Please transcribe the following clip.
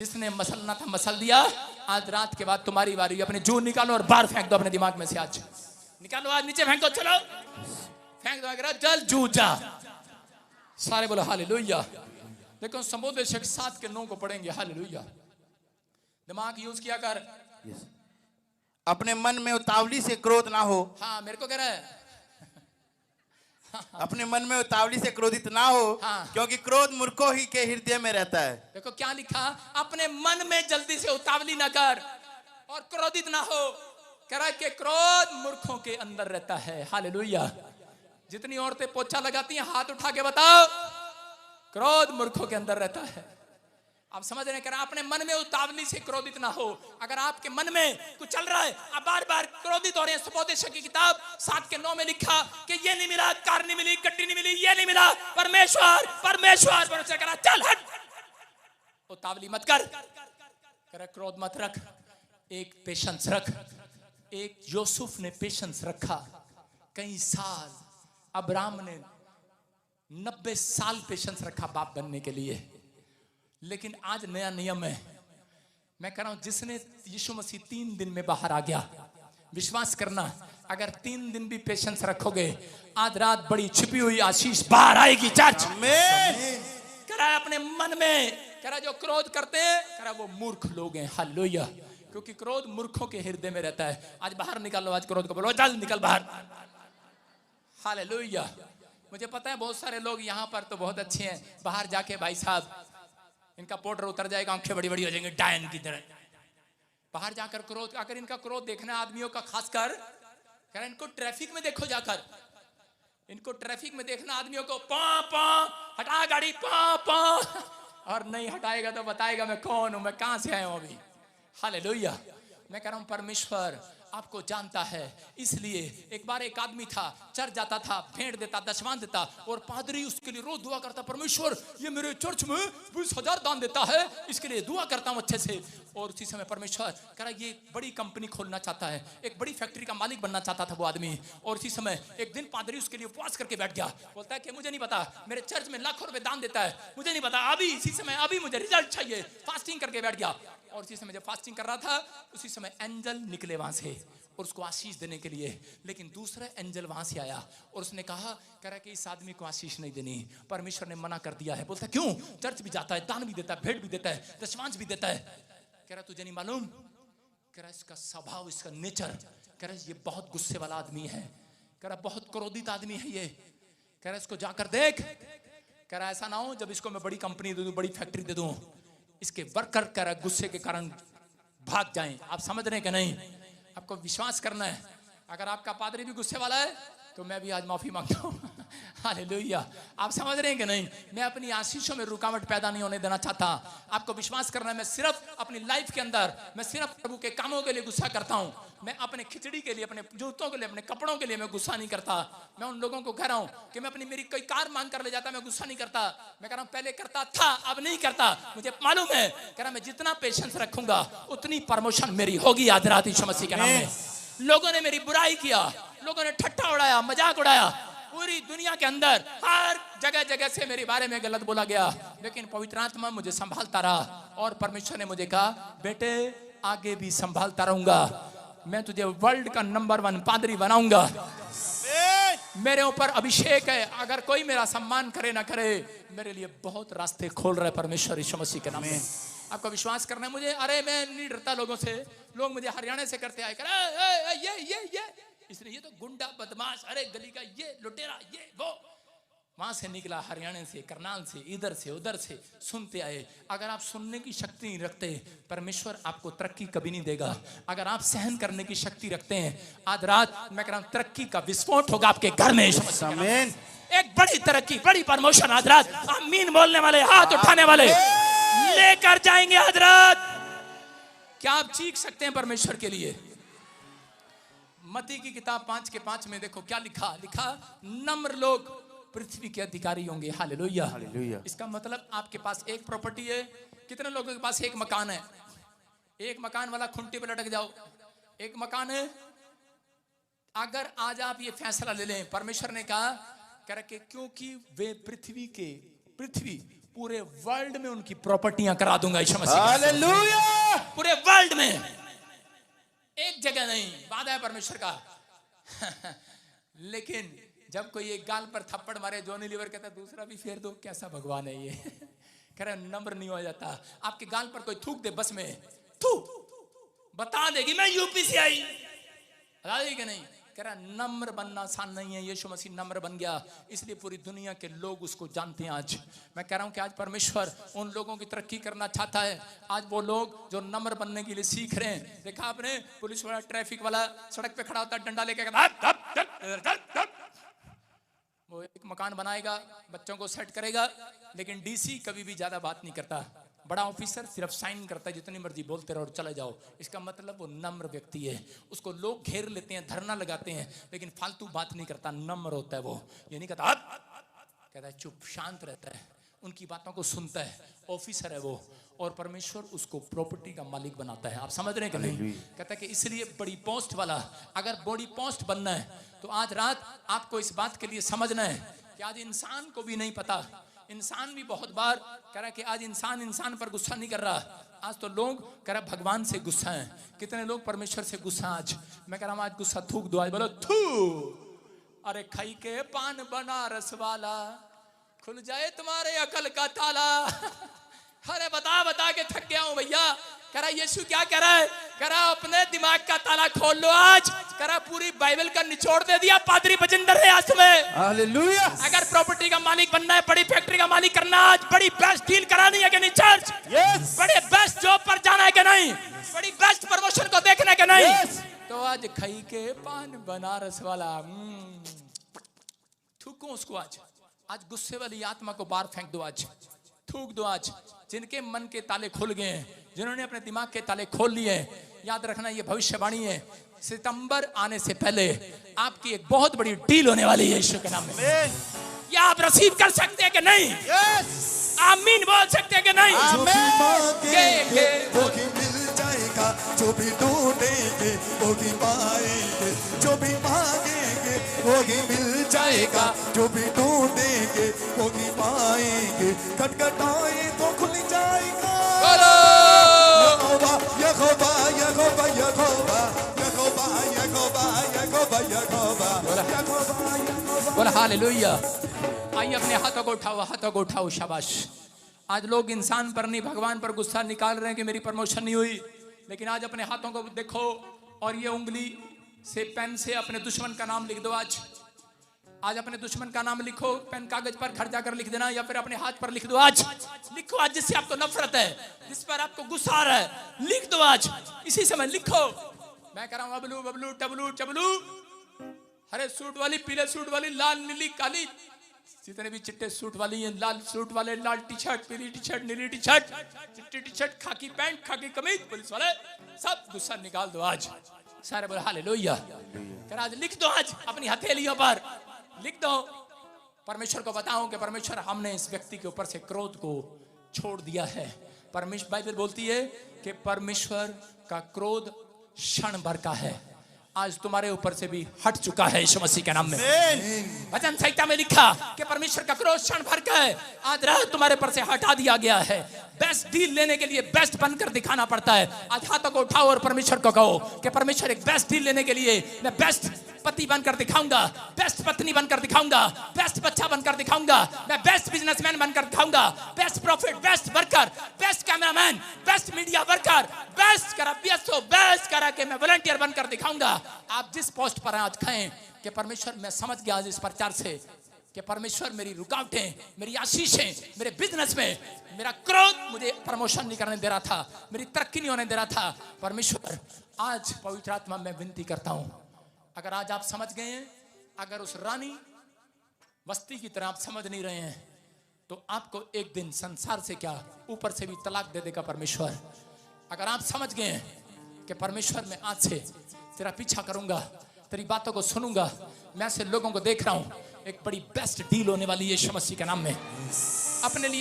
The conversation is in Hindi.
जिसने मसलना था मसल दिया। आज रात के बाद तुम्हारी बारी। अपने जून निकालो और बाहर फेंक दो अपने दिमाग में से। आज निकालो, आज नीचे फेंक दो। चलो फेंक दो। जल जूझा। सारे बोलो हालेलुया। देखो संबोधक 7 के 9 को पढ़ेंगे। हालेलुया। दिमाग यूज किया कर। अपने मन में उतावली से क्रोध ना हो। हाँ मेरे को कह रहा है अपने मन में उतावली से क्रोधित ना हो। हाँ। क्योंकि क्रोध मूर्खों ही के हृदय में रहता है। देखो क्या लिखा, अपने मन में जल्दी से उतावली ना कर और क्रोधित ना हो। कह रहा है कि क्रोध मूर्खों के अंदर रहता है। हालेलुया। जितनी औरतें पोछा लगाती हैं हाथ उठा के बताओ, क्रोध मूर्खों के अंदर रहता है। आप समझ रहे हैं? कह रहा अपने मन में उतावली से क्रोधित ना हो। अगर आपके मन में कुछ चल रहा है, आप बार बार क्रोधित हो रहे हैं। सुबोधेश्वर की किताब 7 के 9 में लिखा कि ये नहीं मिला, कार नहीं मिली, गड्डी नहीं मिली, ये नहीं मिला, परमेश्वर परमेश्वर परमेश्वर। कह रहा चल हट, उतावली मत कर। कह रहा क्रोध मत रख, एक पेशेंस रख। एक यूसुफ ने पेशेंस रखा कई साल। अब्राहम ने 90 साल पेशेंस रखा बाप बनने के लिए। लेकिन आज नया नियम है। मैं कह रहा हूं जिसने यीशु मसीह 3 दिन में बाहर आ गया, विश्वास करना, अगर 3 दिन भी पेशेंस रखोगे, आज रात बड़ी छिपी हुई आशीष बाहर आएगी। चर्च कह रहा है अपने मन में, कह रहा जो क्रोध करते हैं, कह रहा वो मूर्ख लोग हैं। हालेलुया। क्योंकि क्रोध मूर्खों के हृदय में रहता है। आज बाहर निकालो, आज क्रोध को बोलो चल निकल बाहर। हालेलुया। मुझे पता है बहुत सारे लोग यहाँ पर तो बहुत अच्छे हैं, बाहर जाके भाई साहब इनका पाउडर उतर जाएगा, आंखें बड़ी बड़ी हो जाएंगी डायन की तरह। बाहर जाकर क्रोध, अगर इनका क्रोध देखना है आदमियों का, खासकर कह रहा इनको ट्रैफिक में देखो जाकर। इनको ट्रैफिक में देखना आदमियों को, पा पा हटा गाड़ी, पा पा, और नहीं हटाएगा तो बताएगा मैं कौन हूं, मैं कहां से आया हूं अभी। हालेलुया। मैं कह रहा हूं परमेश्वर आपको जानता है। इसलिए एक बार एक आदमी था, चर्च जाता था, भेंट देता, दशवान देता, और पादरी उसके लिए रोज दुआ करता, परमेश्वर ये मेरे चर्च में 20,000 दान देता है, इसके लिए दुआ करता हूं अच्छे से। और उसी समय परमेश्वर कह रहा ये बड़ी कंपनी खोलना चाहता है, एक बड़ी फैक्ट्री का मालिक बनना चाहता था वो आदमी। और उसी समय एक दिन पादरी उसके लिए उपवास करके बैठ गया। बोलता है कि मुझे नहीं पता, मेरे चर्च में लाखों रुपए दान देता है, मुझे नहीं पता, अभी इसी समय अभी मुझे रिजल्ट चाहिए। फास्टिंग करके बैठ गया। और उसी समय जब फास्टिंग कर रहा था, उसी समय एंजल निकले वहां से और उसको आशीष देने के लिए। लेकिन दूसरा एंजल वहां से आया और उसने कहा, कह रहा कि इस आदमी को आशीष नहीं देनी, परमेश्वर ने मना कर दिया है। बोलता क्यों? चर्च भी जाता है, दान भी देता है, भेंट भी देता है, दशमांश भी देता है। कह रहा तुझे नहीं मालूम? कह रहा इसका स्वभाव, इसका नेचर, कह रहा ये बहुत गुस्से वाला आदमी है, कह रहा बहुत क्रोधित आदमी है ये। कह रहा इसको जाकर देख। कह रहा ऐसा ना हो जब इसको मैं बड़ी कंपनी दे दूं, बड़ी फैक्ट्री दे दूं, इसके वर्कर कह रहा गुस्से के कारण भाग जाएं। आप समझ रहे हैं कि नहीं? आपको विश्वास करना है। अगर आपका पादरी भी गुस्से वाला है तो मैं भी आज माफी मांगता हूं। हालेलुया। आप समझ रहे हैं कि नहीं? मैं अपनी आशीषों में रुकावट पैदा नहीं होने देना चाहता। आपको विश्वास करना है, मैं सिर्फ अपनी लाइफ के अंदर, मैं सिर्फ प्रभु के कामों के लिए गुस्सा करता हूं। मैं अपने खिचड़ी के लिए, अपने जूतों के लिए, अपने कपड़ों के लिए मैं गुस्सा नहीं करता। मैं उन लोगों को कह रहा हूं कि मैं अपनी मेरी कोई कार मांग कर ले जाता, मैं गुस्सा नहीं करता। मैं कह रहा हूं पहले करता था, अब नहीं करता। मुझे मालूम है, कह रहा मैं जितना पेशेंस रखूंगा उतनी प्रमोशन मेरी होगी। आज रात यीशु मसीह के नाम में। लोगों ने मेरी बुराई किया, लोगों ने ठट्ठा उड़ाया, मजाक उड़ाया, पूरी दुनिया के अंदर हर जगह जगह से मेरे बारे में गलत बोला गया, लेकिन पवित्र आत्मा मुझे संभालता रहा। और परमेश्वर ने मुझे कहा बेटे आगे भी संभालता रहूंगा, मैं तुझे वर्ल्ड का नंबर 1 पादरी बनाऊंगा। मेरे ऊपर अभिषेक है। अगर कोई मेरा सम्मान करे ना करे, मेरे लिए बहुत रास्ते खोल रहा है परमेश्वर यीशु मसीह के नाम में। आपको विश्वास करना है मुझे। अरे मैं नहीं डरता लोगों से। लोग मुझे हरियाणा से करते आए, ये इसने, ये तो गुंडा बदमाश, अरे गली का ये लुटेरा, ये वो। वहां से निकला, हरियाणा से, करनाल से, इधर से उधर से सुनते आए। अगर आप सुनने की शक्ति नहीं रखते, परमेश्वर आपको तरक्की कभी नहीं देगा। अगर आप सहन करने की शक्ति रखते हैं, आज रात मैं कह रहा हूं तरक्की का विस्फोट होगा आपके घर में। आमीन। एक बड़ी तरक्की, बड़ी प्रमोशन आज रात आमीन बोलने वाले, हाथ उठाने वाले लेकर जाएंगे आज रात। क्या आप चीख सकते हैं परमेश्वर के लिए? मत्ती की किताब 5 के 5 में देखो क्या लिखा। नम्र लोग पृथ्वी के अधिकारी होंगे। हालेलुया। हालेलुया। इसका मतलब आपके पास एक प्रॉपर्टी है। कितने लोगों के पास एक मकान है? एक मकान वाला खुंटी पे लटक जाओ। एक मकान है। अगर आज आप ये फैसला ले लें, परमेश्वर ने कहा, कह रहा कि क्योंकि वे पृथ्वी पूरे वर्ल्ड में उनकी प्रॉपर्टियां करा दूंगा यीशु मसीह के नाम से। हालेलुया। पूरे वर्ल्ड में, एक जगह नहीं, वादा है परमेश्वर का। लेकिन जब कोई एक गाल पर थप्पड़ मारे, जॉनी लीवर कहता दूसरा भी फेर दो, कैसा भगवान है ये। कह रहा नंबर नहीं हो जाता। आपके गाल पर कोई थूक दे बस में, थू बता देगी मैं यूपी से आई, बता देगी कि नहीं। कह रहा नम्र बनना आसान नहीं है, यीशु मसीह नम्र बन गया, इसलिए पूरी दुनिया के लोग उसको जानते हैं। आज मैं कह रहा हूं कि आज परमेश्वर उन लोगों की तरक्की करना चाहता है। आज वो लोग जो नम्र बनने के लिए सीख रहे हैं। देखा आपने, पुलिस वाला, ट्रैफिक वाला सड़क पे खड़ा होता है, डंडा लेके वो एक मकान बनाएगा, बच्चों को सेट करेगा, लेकिन डीसी कभी भी ज्यादा बात नहीं करता। बड़ा ऑफिसर सिर्फ साइन करता है, जितनी मर्जी बोलते रहो और चले जाओ। इसका मतलब वो नम्र व्यक्ति है। उसको लोग घेर लेते हैं, धरना लगाते हैं, लेकिन फालतू बात नहीं करता, नम्र होता है वो। ये नहीं कहता, कहता है चुप, शांत रहता है, उनकी बातों को सुनता है। ऑफिसर है वो, और परमेश्वर उसको प्रॉपर्टी का मालिक बनाता है। आप समझ रहे हैं कि नहीं? कहता है कि इसलिए बड़ी पोस्ट वाला, अगर बड़ी पोस्ट बनना है तो आज रात आपको इस बात के लिए समझना है कि आज इंसान को भी नहीं पता। इंसान भी बहुत बार कह रहा कि आज इंसान पर गुस्सा नहीं कर रहा। आज तो लोग कह रहा भगवान से गुस्सा है। कितने लोग परमेश्वर से गुस्सा। आज मैं कह रहा हूं आज गुस्सा थूक दो, आज बोलो थू। अरे खाई के पान बनारस वाला, खुल जाए तुम्हारे अकल का ताला। अरे बता बता के थक गया हूं भैया। कह रहा यीशु क्या कह रहा है? कह रहा अपने दिमाग का ताला खोल लो आज। कह रहा पूरी बाइबल का निचोड़ दे दिया पादरी बजिंदर है आज में। हालेलुया। अगर प्रॉपर्टी का मालिक बनना है, बड़ी फैक्ट्री का मालिक करना, आज बड़ी बेस्ट डील करानी है कि नहीं चर्च? यस। बड़े बेस्ट जॉब पर जाना है कि नहीं? बड़ी बेस्ट प्रमोशन को देखना है कि नहीं? यस। तो आज खाई के पान बनारस वाला थूको उसको। आज गुस्से वाली आत्मा को बाहर फेंक दो, आज थूक दो। आज जिनके मन के ताले खुल गए हैं, जिन्होंने अपने दिमाग के ताले खोल लिए हैं, याद रखना ये भविष्यवाणी है, सितंबर आने से पहले आपकी एक बहुत बड़ी डील होने वाली है यीशु के नाम में। या आप रिसीव कर सकते हैं कि नहीं? यस। आमीन बोल सकते हैं कि नहीं? जो भी मांगेंगे वो भी मिल जाएगा, जो भी ढूंढेंगे वो भी पाएंगे। जो भी मांगेंगे वो भी मिल जाएगा, जो भी ढूंढेंगे वो भी पाएंगे। खटखटाए तो खुल जाएगा। यहोवा यहोवा यहोवा यहोवा यहोवा यहोवा यहोवा यहोवा यहोवा। बोला हालेलुया। आइए अपने हाथों को उठाओ, हाथों को उठाओ, शाबाश। आज लोग इंसान पर नहीं भगवान पर गुस्सा निकाल रहे हैं कि मेरी प्रमोशन नहीं हुई, लेकिन आज अपने हाथों को देखो और ये उंगली से, पेन से अपने दुश्मन का नाम लिख दो। आज अपने दुश्मन का नाम लिखो, पेन कागज पर घर जाकर लिख देना, या फिर अपने हाथ पर लिख दो। आज लिखो, आज जिससे आपको नफरत है, जिस पर आपको गुस्सा आ रहा है, लिख दो आज, इसी समय लिखो। मैं कह रहा हूं अबलू बबलू टबलू चबलू, हरे सूट वाली, पीले सूट वाली, लाल नीली काली, जितने भी चिट्टे सूट वाली हैं, लाल सूट वाले, लाल टी शर्ट, पीली टी शर्ट, नीली टी शर्ट, चिट्टी टी शर्ट, खाकी पैंट, खाकी कमीज, पुलिस वाले, सब गुस्सा निकाल दो आज। सारे बोले हालेलुया। कर आज लिख दो, आज अपनी हथेलियों पर लिख दो। परमेश्वर को बताओ कि परमेश्वर हमने इस व्यक्ति के ऊपर से क्रोध को छोड़ दिया है। परमेश्वर, बाइबल बोलती है कि परमेश्वर का क्रोध क्षण भर का है। आज तुम्हारे ऊपर से भी हट चुका है यीशु मसीह के नाम में। वचन संहिता में लिखा कि परमेश्वर का क्रोध क्षण भर का है, आज रात तुम्हारे ऊपर से हटा दिया गया है। बेस्ट डील लेने के लिए बेस्ट बनकर दिखाना पड़ता है। आज हाथों को उठाओ और परमेश्वर को कहो कि परमेश्वर एक बेस्ट डील लेने के लिए मैं बेस्ट पति बनकर दिखाऊंगा, बेस्ट पत्नी बनकर दिखाऊंगा, बेस्ट बच्चा बनकर दिखाऊंगा, मैं बेस्ट बिजनेसमैन बनकर दिखाऊंगा, best profit, best worker, best cameraman, best media worker, best करा पीएसओ, बेस्ट करा के मैं वॉलंटियर बनकर दिखाऊंगा। आप जिस पोस्ट पर आज कहें कि परमेश्वर, मैं समझ गया आज इस प्रचार से कि परमेश्वर मेरी रुकावटें, मेरी आशीषें, मेरे बिजनेस में मेरा क्रोध मुझे प्रमोशन नहीं करने दे रहा था, मेरी तरक्की नहीं होने दे रहा था। परमेश्वर आज पवित्र आत्मा में विनती करता हूं, अगर आज आप समझ गए हैं, अगर उस रानी वस्ती की तरह आप समझ नहीं रहे हैं, तो आपको एक दिन संसार से क्या ऊपर से भी तलाक दे देगा परमेश्वर। अगर आप समझ गए हैं कि परमेश्वर मैं आज से तेरा पीछा करूंगा, तेरी बातों को सुनूंगा, मैं ऐसे लोगों को देख रहा हूं, एक बड़ी बेस्ट डील होने वाली है यीशु मसीह के नाम में। अपने लिए